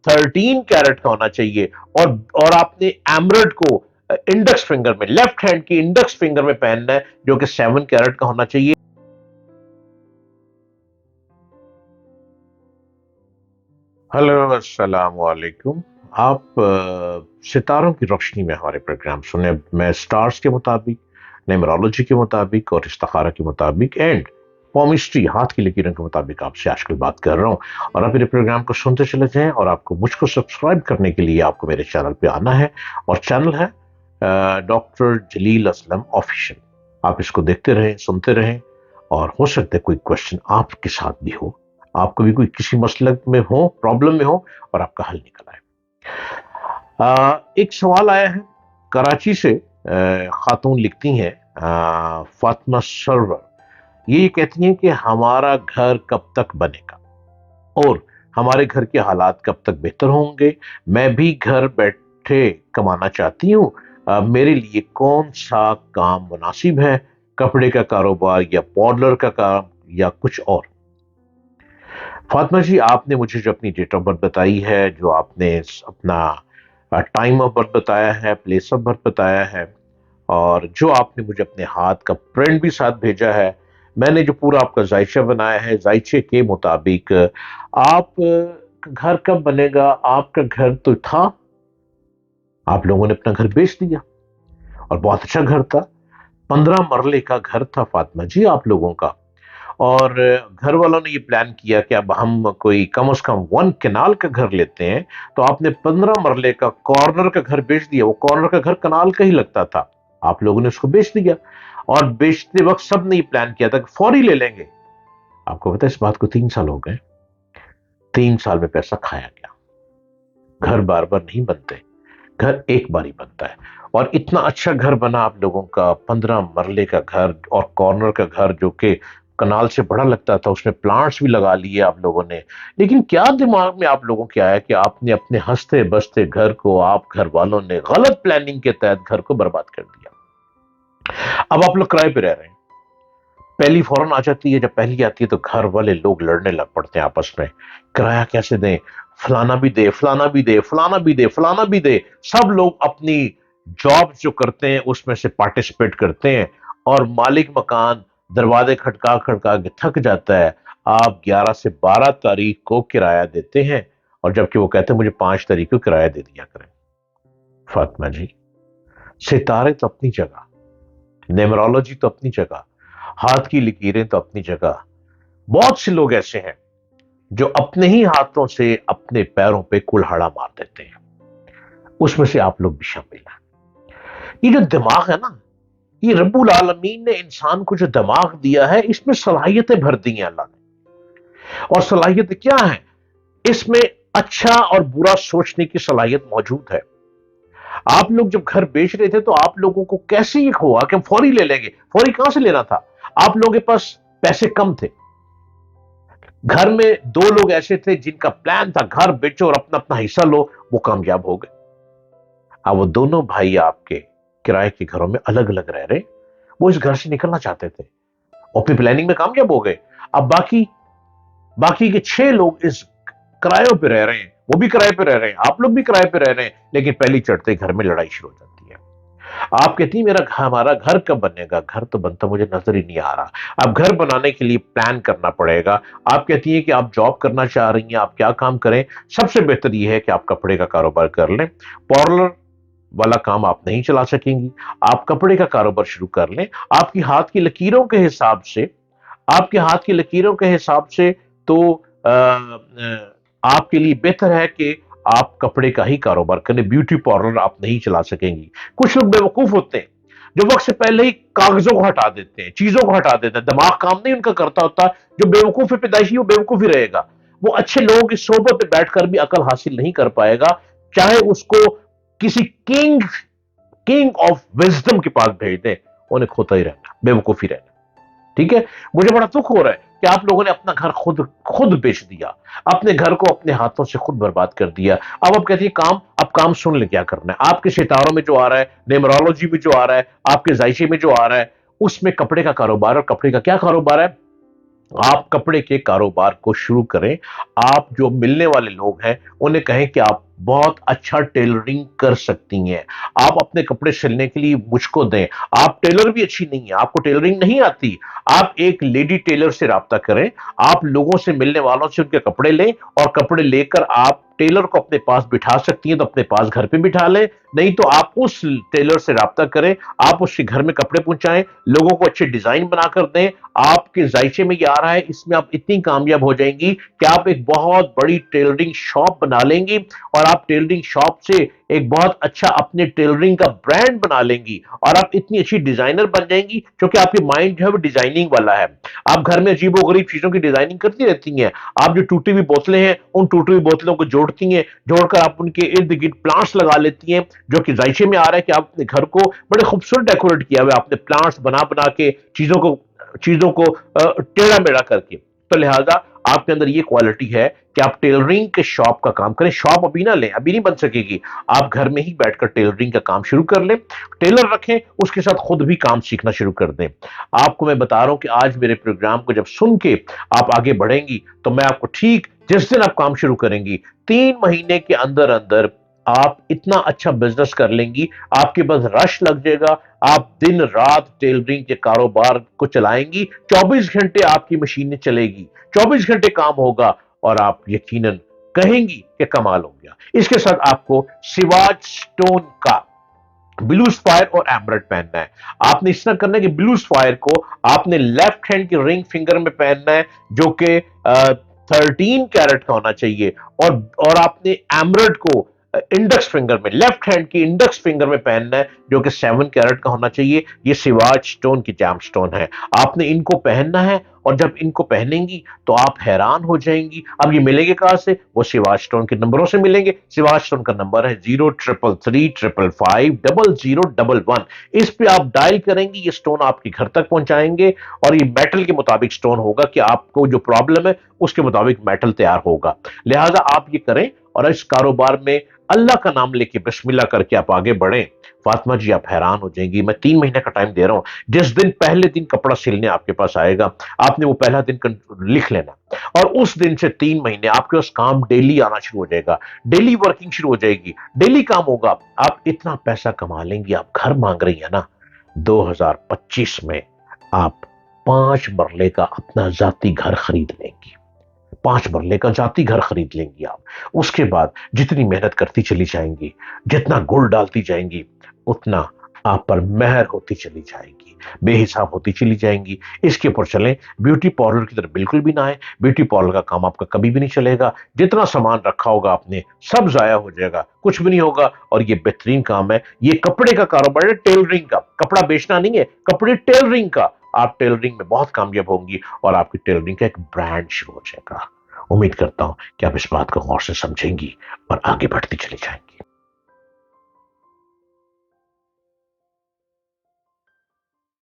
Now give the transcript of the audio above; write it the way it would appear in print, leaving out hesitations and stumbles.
13 carat का होना चाहिए। और आपने एमरल्ड को इंडेक्स फिंगर में, लेफ्ट हैंड की इंडेक्स फिंगर में पहनना है, जो कि 7 कैरेट का होना चाहिए। हेलो, अस्सलाम वालेकुम। आप सितारों की रोशनी में हमारे प्रोग्राम सुने। मैं स्टार्स के मुताबिक, न्यूमरोलॉजी के मुताबिक और इस्तिखारा के मुताबिक एंड पॉमिस्ट्री, हाथ की लकीरों के मुताबिक आपसे आजकल बात कर रहा हूँ। और आप मेरे प्रोग्राम को सुनते चले जाएं, और आपको मुझको सब्सक्राइब करने के लिए आपको मेरे चैनल पे आना है। और चैनल है डॉक्टर जलील असलम ऑफिशियल। आप इसको देखते रहें, सुनते रहें, और हो सकता है कोई क्वेश्चन आपके साथ भी हो, आपको भी कोई किसी मसले में हो, प्रॉब्लम में हो, और आपका हल निकल आए। एक सवाल आया है कराची से। खातून लिखती हैं, फातिमा सरवर। ये कहती हैं कि हमारा घर कब तक बनेगा और हमारे घर के हालात कब तक बेहतर होंगे। मैं भी घर बैठे कमाना चाहती हूँ। मेरे लिए कौन सा काम मुनासिब है? कपड़े का कारोबार या पार्लर का काम या कुछ और? फातिमा जी, आपने मुझे जो अपनी डेट ऑफ बर्थ बताई है, जो आपने अपना टाइम ऑफ बर्थ बताया है, प्लेस ऑफ बर्थ बताया है, और जो आपने मुझे अपने हाथ का प्रिंट भी साथ भेजा है, मैंने जो पूरा आपका जायशा बनाया है, जायशे के मुताबिक आप घर कब बनेगा? आपका घर तो था, आप लोगों ने अपना घर बेच दिया, और बहुत अच्छा घर था। 15 मरले का घर था फातिमा जी आप लोगों का। और घर वालों ने ये प्लान किया कि अब हम कोई कम से कम 1 कनाल का घर लेते हैं। तो आपने 15 मरले का कॉर्नर का घर बेच दिया। वो कॉर्नर का घर कनाल का ही लगता था, आप लोगों ने उसको बेच दिया। और बेचते वक्त सबने ये प्लान किया था कि फौरी ले लेंगे। आपको पता है, इस बात को 3 साल हो गए। 3 साल में पैसा खाया गया। घर बार बार नहीं बनते, घर एक बार ही बनता है। और इतना अच्छा घर बना आप लोगों का, 15 मरले का घर और कॉर्नर का घर, जो कि कनाल से बड़ा लगता था। उसमें प्लांट्स भी लगा लिए आप लोगों ने। लेकिन क्या दिमाग में आप लोगों के आया कि आपने अपने हंसते बसते घर को, आप घर वालों ने गलत प्लानिंग के तहत घर को बर्बाद कर दिया। अब आप लोग किराए पे रह रहे हैं। पहली फौरन आ जाती है, जब पहली आती है तो घर वाले लोग लड़ने लग पड़ते हैं आपस में। किराया कैसे दें, फलाना भी दे, फलाना भी दे, फलाना भी दे, फलाना भी दे। सब लोग अपनी जॉब जो करते हैं उसमें से पार्टिसिपेट करते हैं, और मालिक मकान दरवाजे खटका खटका के थक जाता है। आप 11 से 12 तारीख को किराया देते हैं, और जबकि वो कहते हैं मुझे 5 तारीख को किराया दे दिया करें। फातिमा जी, सितारे तो अपनी जगह, न्यूमरोलॉजी तो अपनी जगह, हाथ की लकीरें तो अपनी जगह। बहुत से लोग ऐसे हैं जो अपने ही हाथों से अपने पैरों पे कुल्हाड़ा मार देते हैं। उसमें से आप लोग भी शामिल हैं। ये जो दिमाग है ना, ये रब्बुल आलमीन ने इंसान को जो दिमाग दिया है, इसमें सलाहियतें भर दी हैं अल्लाह ने। और सलाहियत क्या है? इसमें अच्छा और बुरा सोचने की सलाहियत मौजूद है। आप लोग जब घर बेच रहे थे तो आप लोगों को कैसे ये हुआ कि हम फौरी ले लेंगे? फौरी कहां से लेना था? आप लोगों के पास पैसे कम थे। घर में 2 लोग ऐसे थे जिनका प्लान था घर बेचो और अपना अपना हिस्सा लो। वो कामयाब हो गए। अब वो दोनों भाई आपके किराए के घरों में अलग अलग रह रहे। वो इस घर से निकलना चाहते थे, और अपनी प्लानिंग में कामयाब हो गए। अब बाकी बाकी के 6 लोग इस किरायों पे रह रहे हैं। वो भी किराए पे रह रहे हैं, आप लोग भी किराए पे रह रहे हैं। लेकिन पहली चढ़ते घर में लड़ाई शुरू हो जाती है। आप कहती हैं हमारा घर कब बनेगा? घर तो बनता मुझे नजर ही नहीं आ रहा। अब घर बनाने के लिए प्लान करना पड़ेगा। आप कहती हैं कि आप जॉब करना चाह रही हैं, आप क्या काम करें? सबसे बेहतर यह है कि आप कपड़े का कारोबार कर लें। पार्लर वाला काम आप नहीं चला सकेंगी, आप कपड़े का कारोबार शुरू कर लें। आपकी हाथ की लकीरों के हिसाब से, आपके हाथ की लकीरों के हिसाब से तो आपके लिए बेहतर है कि आप कपड़े का ही कारोबार करें। ब्यूटी पार्लर आप नहीं चला सकेंगी। कुछ लोग बेवकूफ होते हैं जो वक्त से पहले ही कागजों को हटा देते हैं, चीजों को हटा देते हैं। दिमाग काम नहीं उनका करता होता। जो बेवकूफ है पैदाइशी, वो बेवकूफ ही रहेगा। वो अच्छे लोगों की सोबत में बैठकर भी अकल हासिल नहीं कर पाएगा, चाहे उसको किसी किंग किंग ऑफ विजडम के पास भेज दें। उन्हें खोता ही रहना, बेवकूफी रहना। ठीक है। मुझे बड़ा दुख हो रहा है कि आप लोगों ने अपना घर खुद खुद बेच दिया, अपने घर को अपने हाथों से खुद बर्बाद कर दिया। अब आप कहती है काम, अब काम सुन ले क्या करना है। आपके सितारों में जो आ रहा है, न्यूमरोलॉजी में जो आ रहा है, आपके जायशे में जो आ रहा है, उसमें कपड़े का कारोबार। और कपड़े का क्या कारोबार है? آپ کپڑے کے کاروبار کو شروع کریں. آپ جو ملنے والے لوگ ہیں انہیں کہیں کہ آپ بہت اچھا ٹیلرنگ کر سکتی ہیں. آپ اپنے کپڑے سلنے کے لیے مجھ کو دیں. آپ ٹیلر بھی اچھی نہیں ہیں, آپ کو ٹیلرنگ نہیں آتی, آپ ایک لیڈی ٹیلر سے رابطہ کریں. آپ لوگوں سے ملنے والوں سے ان کے کپڑے لیں, اور کپڑے لے کر آپ ٹیلر کو اپنے پاس بٹھا سکتی ہیں تو اپنے پاس گھر پہ بٹھا لیں. نہیں تو آپ اس ٹیلر سے رابطہ کریں, آپ اس کے گھر میں کپڑے پہنچائیں, لوگوں کو اچھے ڈیزائن بنا کر دیں. آپ کے ذائچے میں یہ آ رہا ہے, اس میں آپ اتنی کامیاب ہو جائیں گی کہ آپ ایک بہت بڑی ٹیلرنگ شاپ بنا لیں گی, اور آپ ٹیلرنگ شاپ سے ایک بہت اچھا اپنے ٹیلرنگ کا برانڈ بنا لیں گی, اور آپ اتنی اچھی ڈیزائنر بن جائیں گی کیونکہ آپ کی مائنڈ جو ہے وہ ڈیزائننگ والا ہے. آپ گھر میں عجیب و غریب چیزوں کی ڈیزائننگ کرتی رہتی ہیں. آپ جو ٹوٹی ہوئی بوتلیں ہیں ان ٹوٹی ہوئی بوتلوں کو جوڑتی ہیں, جوڑ کر آپ ان کے ارد گرد پلانٹس لگا لیتی ہیں, جو کہ ذائچے میں آ رہا ہے کہ آپ اپنے گھر کو بڑے خوبصورت ڈیکوریٹ کیا ہوا ہے آپ نے, پلانٹس بنا بنا کے چیزوں کو ٹیڑھا میڑھا کر کے. تو لہٰذا آپ کے اندر یہ کوالٹی ہے کہ آپ ٹیلرنگ کے شاپ کا کام کریں. شاپ ابھی نہ لیں, ابھی نہیں بن سکے گی. آپ گھر میں ہی بیٹھ کر ٹیلرنگ کا کام شروع کر لیں, ٹیلر رکھیں, اس کے ساتھ خود بھی کام سیکھنا شروع کر دیں. آپ کو میں بتا رہا ہوں کہ آج میرے پروگرام کو جب سن کے آپ آگے بڑھیں گی تو میں آپ کو ٹھیک جس دن آپ کام شروع کریں گی 3 مہینے کے اندر اندر آپ اتنا اچھا بزنس کر لیں گی, آپ کے پاس رش لگ جائے گا. آپ دن رات ٹیلرنگ کے کاروبار کو چلائیں گی, 24 گھنٹے آپ کی مشینیں چلے گی, 24 گھنٹے کام ہوگا, اور آپ یقیناً کہیں گی کہ کمال ہو گیا. اس کے ساتھ آپ کو سواج سٹون کا بلو سپائر اور ایمرلڈ پہننا ہے. آپ نے اس طرح کرنا ہے کہ بلو سپائر کو آپ نے لیفٹ ہینڈ کی رنگ فنگر میں پہننا ہے, جو کہ 13 کیرٹ کا ہونا چاہیے, اور آپ نے ایمرلڈ کو انڈکس فنگر میں, لیفٹ ہینڈ کی انڈکس فنگر میں پہننا ہے, جو کہ 7 کیرٹ کا ہونا چاہیے. یہ سواج سٹون کی جام سٹون ہے. آپ نے ان کو پہننا ہے, اور جب ان کو پہنیں گی تو آپ حیران ہو جائیں گی. اب یہ ملیں گے کہاں سے؟ وہ سواج سٹون کے نمبروں سے ملیں گے. سواج سٹون کا نمبر ہے 0333555011. اس پہ آپ ڈائل کریں گی, یہ سٹون آپ کے گھر تک پہنچائیں گے, اور یہ میٹل کے مطابق سٹون ہوگا کہ آپ کو جو پرابلم ہے اس کے مطابق میٹل تیار ہوگا. لہٰذا آپ یہ کریں, اور اس کاروبار میں اللہ کا نام لے کے بسم اللہ کر کے آپ آگے بڑھیں. فاطمہ جی آپ حیران ہو جائیں گی. میں 3 مہینے کا ٹائم دے رہا ہوں. جس دن پہلے دن کپڑا سلنے آپ کے پاس آئے گا, آپ نے وہ پہلا دن لکھ لینا, اور اس دن سے 3 مہینے آپ کے پاس کام ڈیلی آنا شروع ہو جائے گا, ڈیلی ورکنگ شروع ہو جائے گی, ڈیلی کام ہوگا. آپ اتنا پیسہ کما لیں گی. آپ گھر مانگ رہی ہیں نا, 2025 میں آپ 5 مرلے کا اپنا ذاتی گھر خرید لیں گی. 5 مرلے کا ذاتی گھر خرید لیں گی آپ. اس کے بعد جتنی محنت کرتی چلی جائیں گی, جتنا گڑ ڈالتی جائیں گی, اتنا آپ پر مہر ہوتی چلی جائے گی, بے حساب ہوتی چلی جائیں گی. اس کے اوپر چلیں, بیوٹی پارلر کی طرف بالکل بھی نہ آئے. بیوٹی پارلر کا کام آپ کا کبھی بھی نہیں چلے گا. جتنا سامان رکھا ہوگا آپ نے سب ضائع ہو جائے گا, کچھ بھی نہیں ہوگا. اور یہ بہترین کام ہے, یہ کپڑے کا کاروبار ہے, ٹیلرنگ کا. کپڑا بیچنا نہیں ہے, کپڑے ٹیلرنگ کا. آپ ٹیلرنگ میں بہت کامیاب ہوں گی, اور آپ کی ٹیلرنگ کا ایک برانڈ شروع ہو جائے گا. امید کرتا ہوں کہ آپ اس بات کو غور سے سمجھیں گی اور آگے بڑھتی چلی جائیں گی.